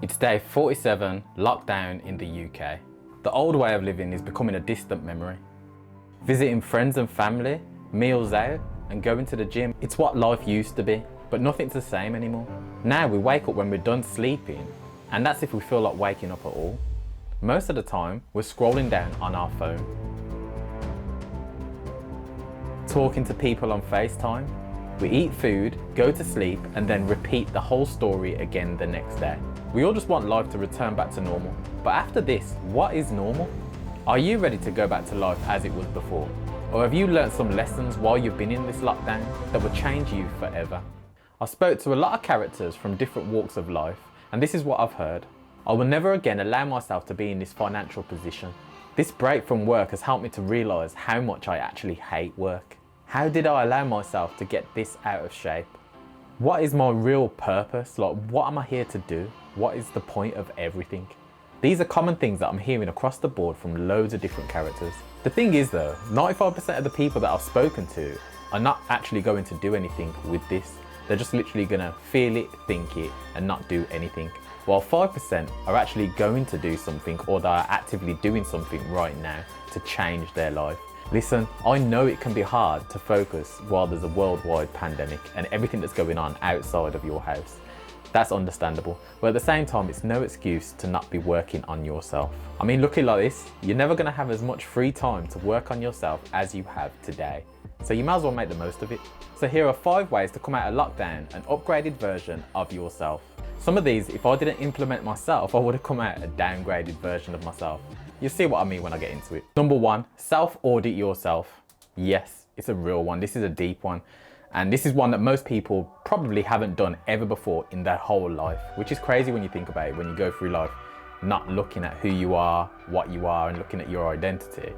It's day 47, lockdown in the UK. The old way of living is becoming a distant memory. Visiting friends and family, meals out, and going to the gym, it's what life used to be, but nothing's the same anymore. Now we wake up when we're done sleeping, and that's if we feel like waking up at all. Most of the time, we're scrolling down on our phone. Talking to people on FaceTime. We eat food, go to sleep, and then repeat the whole story again the next day. We all just want life to return back to normal. But after this, what is normal? Are you ready to go back to life as it was before? Or have you learned some lessons while you've been in this lockdown that will change you forever? I spoke to a lot of characters from different walks of life, and this is what I've heard. I will never again allow myself to be in this financial position. This break from work has helped me to realise how much I actually hate work. How did I allow myself to get this out of shape? What is my real purpose? Like, what am I here to do? What is the point of everything? These are common things that I'm hearing across the board from loads of different characters. The thing is though, 95% of the people that I've spoken to are not actually going to do anything with this. They're just literally gonna feel it, think it, and not do anything. While 5% are actually going to do something, or they are actively doing something right now to change their life. Listen, I know it can be hard to focus while there's a worldwide pandemic and everything that's going on outside of your house. That's understandable, but at the same time, it's no excuse to not be working on yourself. I mean, looking like this, you're never gonna have as much free time to work on yourself as you have today. So you might as well make the most of it. So here are 5 ways to come out of lockdown an upgraded version of yourself. Some of these, if I didn't implement myself, I would have come out a downgraded version of myself. You'll see what I mean when I get into it. Number 1, self-audit yourself. Yes, it's a real one. This is a deep one. And this is one that most people probably haven't done ever before in their whole life, which is crazy when you think about it, when you go through life, not looking at who you are, what you are, and looking at your identity.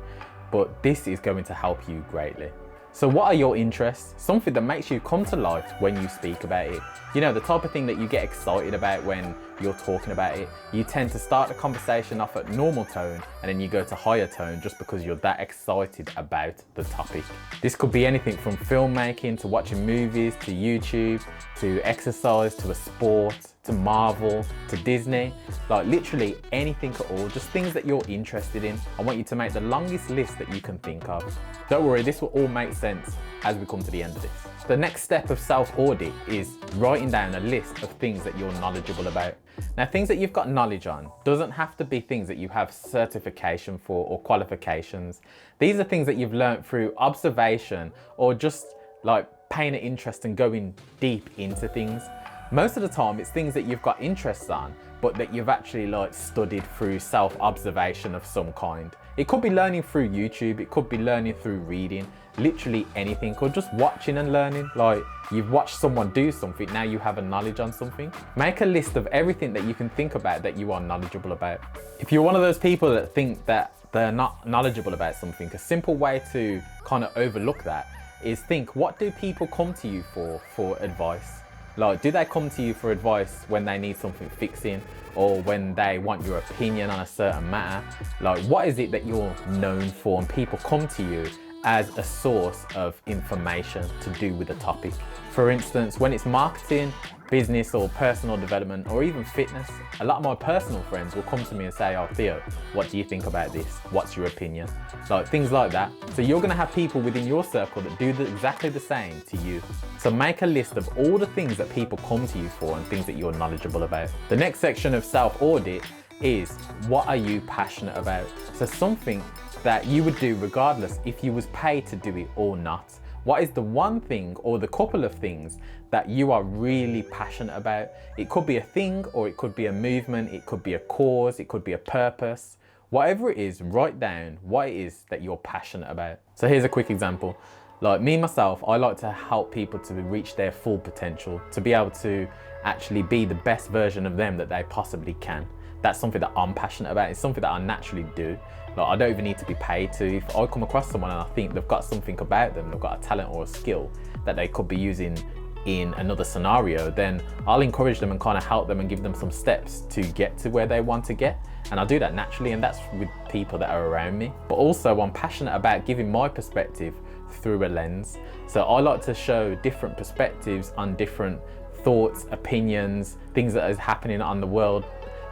But this is going to help you greatly. So what are your interests? Something that makes you come to life when you speak about it. You know, the type of thing that you get excited about when you're talking about it. You tend to start the conversation off at normal tone and then you go to higher tone just because you're that excited about the topic. This could be anything from filmmaking to watching movies to YouTube to exercise to a sport to Marvel to Disney. Like literally anything at all, just things that you're interested in. I want you to make the longest list that you can think of. Don't worry, this will all make sense as we come to the end of this. The next step of self-audit is writing down a list of things that you're knowledgeable about. Now, things that you've got knowledge on doesn't have to be things that you have certification for or qualifications. These are things that you've learned through observation or just like paying an interest and going deep into things. Most of the time, it's things that you've got interests on, but that you've actually like studied through self-observation of some kind. It could be learning through YouTube, it could be learning through reading, literally anything, or just watching and learning. Like you've watched someone do something, now you have a knowledge on something. Make a list of everything that you can think about that you are knowledgeable about. If you're one of those people that think that they're not knowledgeable about something, a simple way to kind of overlook that is think, what do people come to you for advice? Like, do they come to you for advice when they need something fixing or when they want your opinion on a certain matter? Like, what is it that you're known for and people come to you as a source of information to do with a topic? For instance, when it's marketing, business or personal development or even fitness, a lot of my personal friends will come to me and say, oh Theo, what do you think about this? What's your opinion? Like things like that. So you're gonna have people within your circle that do exactly the same to you. So make a list of all the things that people come to you for and things that you're knowledgeable about. The next section of self-audit is, what are you passionate about? So something that you would do regardless if you was paid to do it or not. What is the one thing or the couple of things that you are really passionate about? It could be a thing or it could be a movement, it could be a cause, it could be a purpose. Whatever it is, write down what it is that you're passionate about. So here's a quick example. Like me, myself, I like to help people to reach their full potential, to be able to actually be the best version of them that they possibly can. That's something that I'm passionate about. It's something that I naturally do. Like I don't even need to be paid to. If I come across someone and I think they've got something about them, they've got a talent or a skill that they could be using in another scenario, then I'll encourage them and kind of help them and give them some steps to get to where they want to get. And I do that naturally, and that's with people that are around me. But also I'm passionate about giving my perspective through a lens. So I like to show different perspectives on different thoughts, opinions, things that is happening on the world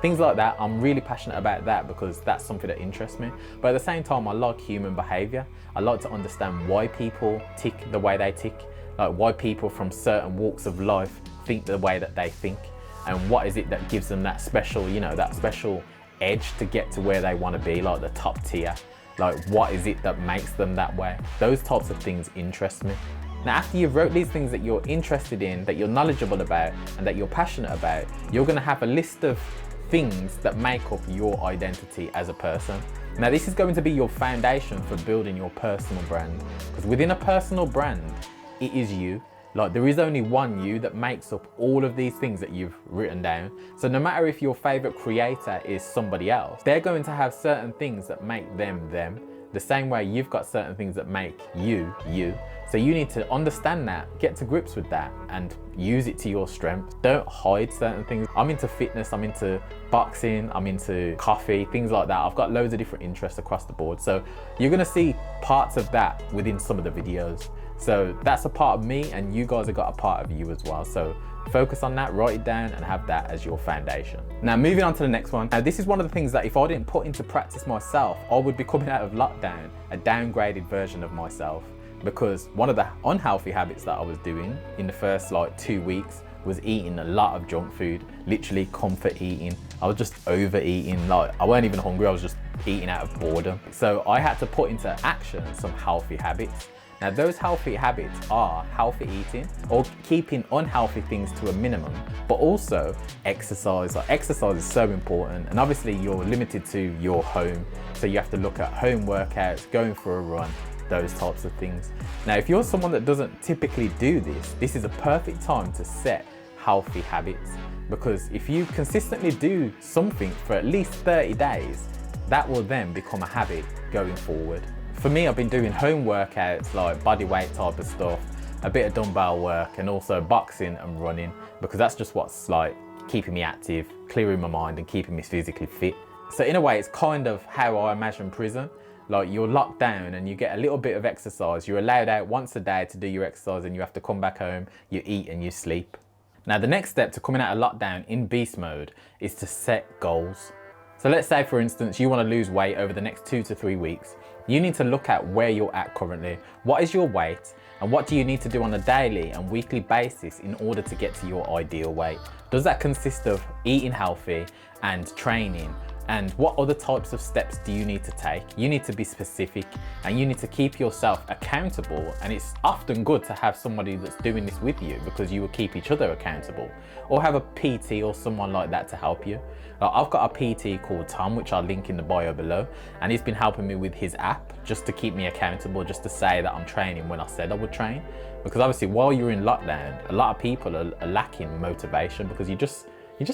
Things like that, I'm really passionate about that because that's something that interests me. But at the same time, I like human behavior. I like to understand why people tick the way they tick, like why people from certain walks of life think the way that they think, and what is it that gives them that special, you know, that special edge to get to where they want to be, like the top tier. Like what is it that makes them that way? Those types of things interest me. Now, after you've wrote these things that you're interested in, that you're knowledgeable about, and that you're passionate about, you're going to have a list of things that make up your identity as a person. Now, this is going to be your foundation for building your personal brand, because within a personal brand, it is you. Like, there is only one you that makes up all of these things that you've written down. So no matter if your favorite creator is somebody else, they're going to have certain things that make them them, the same way you've got certain things that make you you. So you need to understand that, get to grips with that, and use it to your strength. Don't hide certain things. I'm into fitness, I'm into boxing, I'm into coffee, things like that. I've got loads of different interests across the board. So you're gonna see parts of that within some of the videos. So that's a part of me, and you guys have got a part of you as well. So focus on that, write it down, and have that as your foundation. Now, moving on to the next one. Now, this is one of the things that if I didn't put into practice myself, I would be coming out of lockdown a downgraded version of myself, because one of the unhealthy habits that I was doing in the first like 2 weeks was eating a lot of junk food, literally comfort eating. I was just overeating, like I weren't even hungry, I was just eating out of boredom. So I had to put into action some healthy habits. Now, those healthy habits are healthy eating, or keeping unhealthy things to a minimum, but also exercise. Like, exercise is so important, and obviously you're limited to your home, so you have to look at home workouts, going for a run, those types of things. Now, if you're someone that doesn't typically do this, this is a perfect time to set healthy habits, because if you consistently do something for at least 30 days, that will then become a habit going forward. For me, I've been doing home workouts like body weight type of stuff, a bit of dumbbell work, and also boxing and running, because that's just what's like keeping me active, clearing my mind, and keeping me physically fit. So in a way, it's kind of how I imagine prison. Like, you're locked down and you get a little bit of exercise. You're allowed out once a day to do your exercise, and you have to come back home, you eat and you sleep. Now, the next step to coming out of lockdown in beast mode is to set goals. So let's say, for instance, you want to lose weight over the next 2 to 3 weeks. You need to look at where you're at currently. What is your weight, and what do you need to do on a daily and weekly basis in order to get to your ideal weight? Does that consist of eating healthy and training? And what other types of steps do you need to take? You need to be specific, and you need to keep yourself accountable. And it's often good to have somebody that's doing this with you, because you will keep each other accountable, or have a PT or someone like that to help you. I've got a PT called Tom, which I'll link in the bio below, and he's been helping me with his app just to keep me accountable, just to say that I'm training when I said I would train. Because obviously while you're in lockdown, a lot of people are lacking motivation, because you just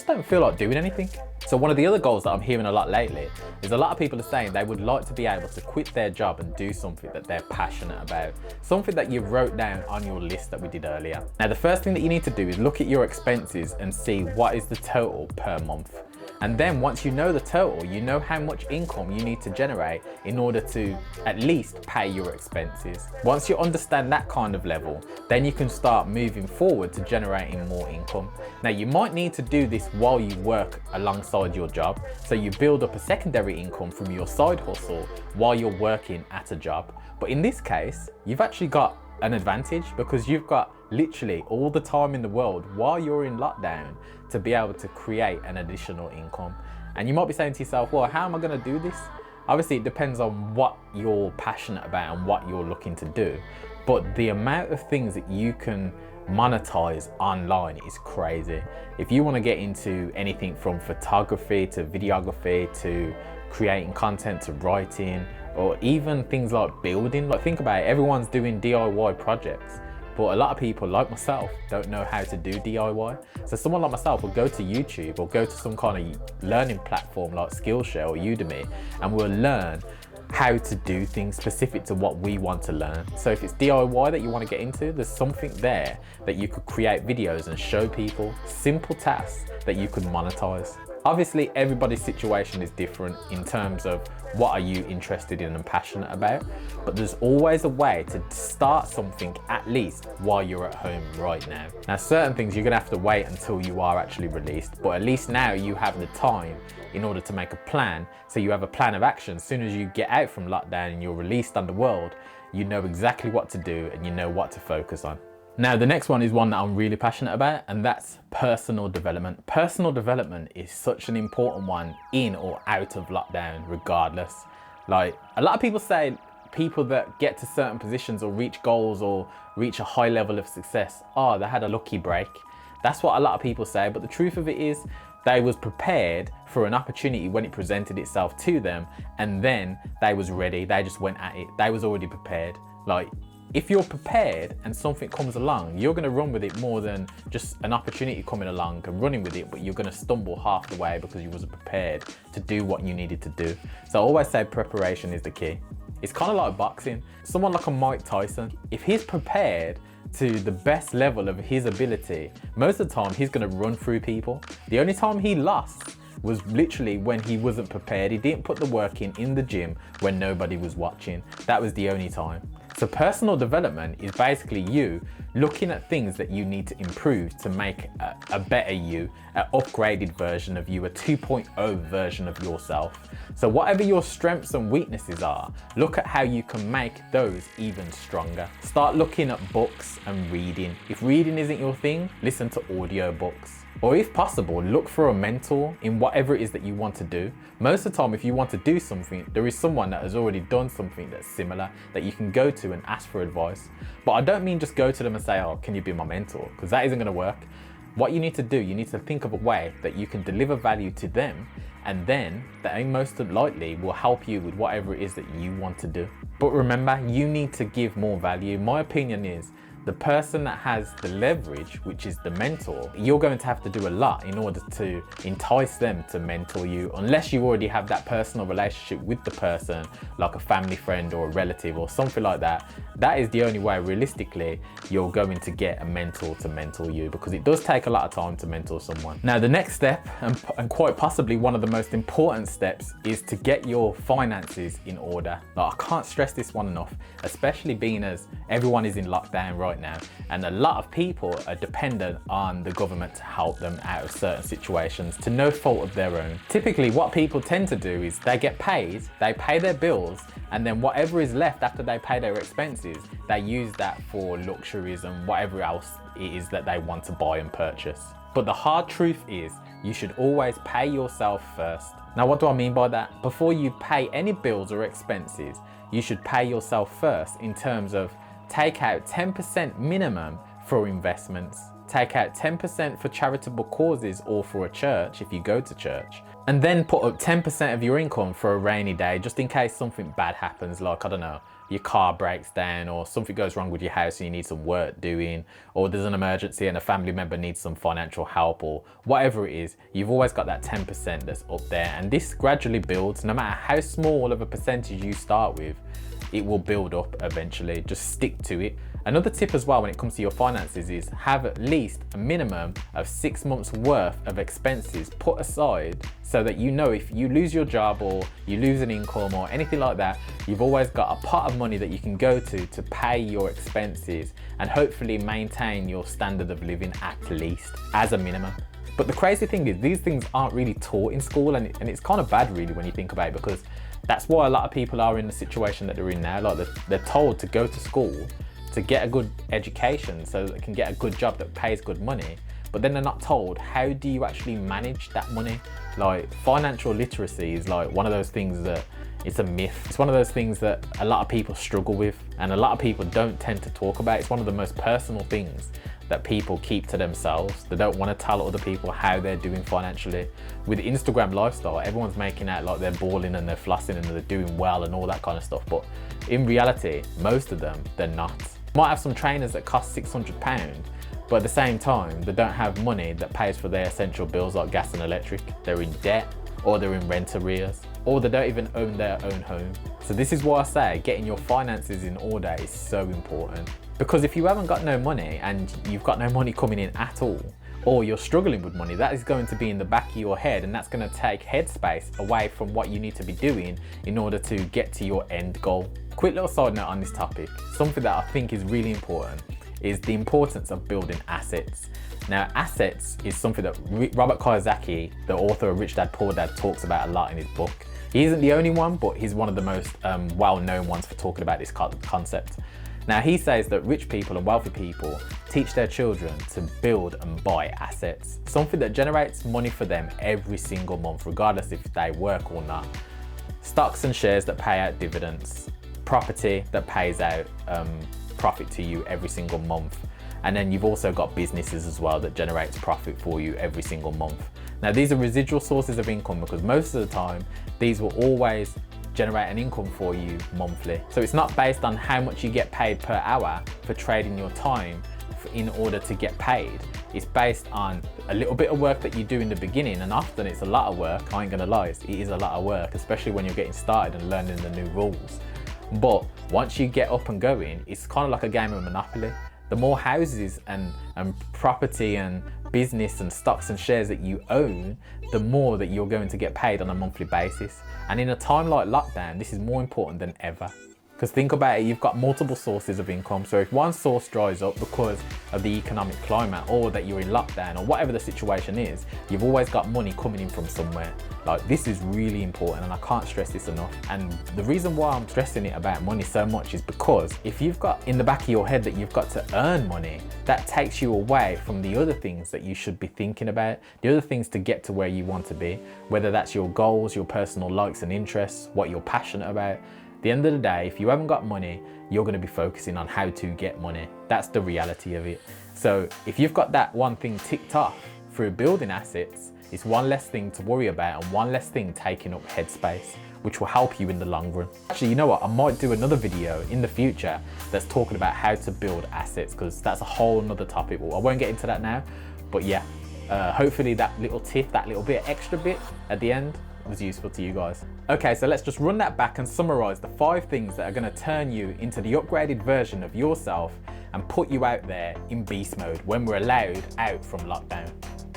don't feel like doing anything. So one of the other goals that I'm hearing a lot lately is a lot of people are saying they would like to be able to quit their job and do something that they're passionate about, something that you wrote down on your list that we did earlier. Now, the first thing that you need to do is look at your expenses and see what is the total per month. And then once you know the total, you know how much income you need to generate in order to at least pay your expenses. Once you understand that kind of level, then you can start moving forward to generating more income. Now, you might need to do this while you work alongside your job. So you build up a secondary income from your side hustle while you're working at a job. But in this case, you've actually got an advantage, because you've got literally all the time in the world while you're in lockdown to be able to create an additional income. And you might be saying to yourself, well, how am I going to do this? Obviously, it depends on what you're passionate about and what you're looking to do. But the amount of things that you can monetize online is crazy. If you want to get into anything from photography to videography to creating content to writing, or even things like building, like think about it, everyone's doing DIY projects. But a lot of people like myself don't know how to do DIY. So someone like myself will go to YouTube or go to some kind of learning platform like Skillshare or Udemy, and we'll learn how to do things specific to what we want to learn. So if it's DIY that you want to get into, there's something there that you could create videos and show people, simple tasks that you could monetize. Obviously, everybody's situation is different in terms of what are you interested in and passionate about, but there's always a way to start something at least while you're at home right now. Now, certain things you're gonna have to wait until you are actually released, but at least now you have the time in order to make a plan. So you have a plan of action. As soon as you get out from lockdown and you're released on the world, you know exactly what to do and you know what to focus on. Now, the next one is one that I'm really passionate about, and that's personal development. Personal development is such an important one in or out of lockdown, regardless. Like, a lot of people say people that get to certain positions or reach goals or reach a high level of success, oh, they had a lucky break. That's what a lot of people say, but the truth of it is they was prepared for an opportunity when it presented itself to them, and then they was ready. They just went at it. They was already prepared. Like, if you're prepared and something comes along, you're going to run with it more than just an opportunity coming along and running with it, but you're going to stumble half the way because you wasn't prepared to do what you needed to do. So I always say preparation is the key. It's kind of like boxing. Someone like a Mike Tyson, if he's prepared to the best level of his ability, most of the time he's going to run through people. The only time he lost was literally when he wasn't prepared. He didn't put the work in the gym when nobody was watching. That was the only time. So personal development is basically you looking at things that you need to improve to make a better you, an upgraded version of you, a 2.0 version of yourself. So whatever your strengths and weaknesses are, look at how you can make those even stronger. Start looking at books and reading. If reading isn't your thing, listen to audio books. Or if possible, look for a mentor in whatever it is that you want to do. Most of the time, if you want to do something, there is someone that has already done something that's similar that you can go to and ask for advice. But I don't mean just go to them and say, oh, can you be my mentor? Because that isn't going to work. What you need to do, you need to think of a way that you can deliver value to them, and then they most likely will help you with whatever it is that you want to do. But remember, you need to give more value. My opinion is, the person that has the leverage, which is the mentor, you're going to have to do a lot in order to entice them to mentor you, unless you already have that personal relationship with the person, like a family friend or a relative or something like that. That is the only way realistically you're going to get a mentor to mentor you, because it does take a lot of time to mentor someone. Now, the next step, and quite possibly one of the most important steps, is to get your finances in order. Like, I can't stress this one enough, especially being as everyone is in lockdown right now, and a lot of people are dependent on the government to help them out of certain situations to no fault of their own. Typically what people tend to do is they get paid, they pay their bills, and then whatever is left after they pay their expenses, they use that for luxuries and whatever else it is that they want to buy and purchase. But the hard truth is, you should always pay yourself first. Now, what do I mean by that? Before you pay any bills or expenses, you should pay yourself first in terms of take out 10% minimum for investments, take out 10% for charitable causes or for a church if you go to church, and then put up 10% of your income for a rainy day, just in case something bad happens, like, I don't know, your car breaks down or something goes wrong with your house and you need some work doing, or there's an emergency and a family member needs some financial help, or whatever it is. You've always got that 10% that's up there, and this gradually builds. No matter how small of a percentage you start with, it will build up eventually. Just stick to it. Another tip as well when it comes to your finances is have at least a minimum of 6 months worth of expenses put aside, so that you know if you lose your job or you lose an income or anything like that, you've always got a pot of money that you can go to pay your expenses and hopefully maintain your standard of living at least as a minimum. But the crazy thing is, these things aren't really taught in school, and it's kind of bad really when you think about it, because that's why a lot of people are in the situation that they're in now. Like, they're told to go to school to get a good education so that they can get a good job that pays good money, but then they're not told how do you actually manage that money. Like, financial literacy is like one of those things that it's a myth. It's one of those things that a lot of people struggle with and a lot of people don't tend to talk about. It's one of the most personal things that people keep to themselves. They don't want to tell other people how they're doing financially. With the Instagram lifestyle, everyone's making out like they're balling and they're flossing and they're doing well and all that kind of stuff, but in reality, most of them, they're not. Might have some trainers that cost £600, but at the same time, they don't have money that pays for their essential bills like gas and electric. They're in debt, or they're in rent arrears, or they don't even own their own home. So this is why I say getting your finances in order is so important. Because if you haven't got no money and you've got no money coming in at all, or you're struggling with money, that is going to be in the back of your head, and that's going to take headspace away from what you need to be doing in order to get to your end goal. Quick little side note on this topic, something that I think is really important is the importance of building assets. Now, assets is something that Robert Kiyosaki, the author of Rich Dad Poor Dad, talks about a lot in his book. He isn't the only one, but he's one of the most well-known ones for talking about this concept. Now, he says that rich people and wealthy people teach their children to build and buy assets, something that generates money for them every single month, regardless if they work or not. Stocks and shares that pay out dividends, property that pays out profit to you every single month. And then you've also got businesses as well that generates profit for you every single month. Now, these are residual sources of income because most of the time, these will always generate an income for you monthly. So it's not based on how much you get paid per hour for trading your time in order to get paid. It's based on a little bit of work that you do in the beginning, and often it's a lot of work. I ain't gonna lie, it is a lot of work, especially when you're getting started and learning the new rules. But once you get up and going, it's kind of like a game of Monopoly. The more houses and property and business and stocks and shares that you own, the more that you're going to get paid on a monthly basis. And in a time like lockdown, this is more important than ever. Because think about it, you've got multiple sources of income. So if one source dries up because of the economic climate, or that you're in lockdown, or whatever the situation is, you've always got money coming in from somewhere. Like, this is really important, and I can't stress this enough. And the reason why I'm stressing it about money so much is because if you've got in the back of your head that you've got to earn money, that takes you away from the other things that you should be thinking about, the other things to get to where you want to be, whether that's your goals, your personal likes and interests, what you're passionate about. At the end of the day, if you haven't got money, you're going to be focusing on how to get money. That's the reality of it. So if you've got that one thing ticked off through building assets, it's one less thing to worry about and one less thing taking up headspace, which will help you in the long run. Actually, you know what? I might do another video in the future that's talking about how to build assets, because that's a whole nother topic. Well, I won't get into that now, but yeah, hopefully that little tip, that little bit extra bit at the end was useful to you guys. Okay, so let's just run that back and summarize the 5 things that are going to turn you into the upgraded version of yourself and put you out there in beast mode when we're allowed out from lockdown.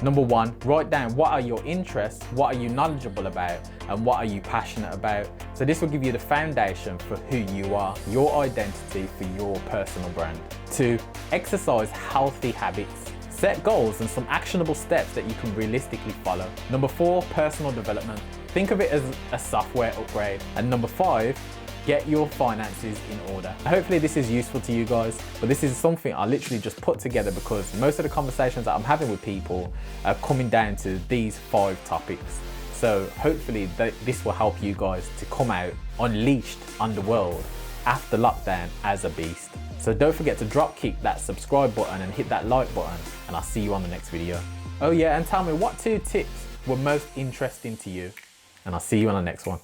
Number 1, write down what are your interests, what are you knowledgeable about, and what are you passionate about. So this will give you the foundation for who you are, your identity for your personal brand. 2, exercise healthy habits. Set goals and some actionable steps that you can realistically follow. Number 4, personal development. Think of it as a software upgrade. And number 5, get your finances in order. Hopefully this is useful to you guys, but this is something I literally just put together because most of the conversations that I'm having with people are coming down to these 5 topics. So hopefully this will help you guys to come out unleashed on the world after lockdown as a beast. So don't forget to drop kick that subscribe button and hit that like button, and I'll see you on the next video. Oh yeah, and tell me what 2 tips were most interesting to you, and I'll see you on the next one.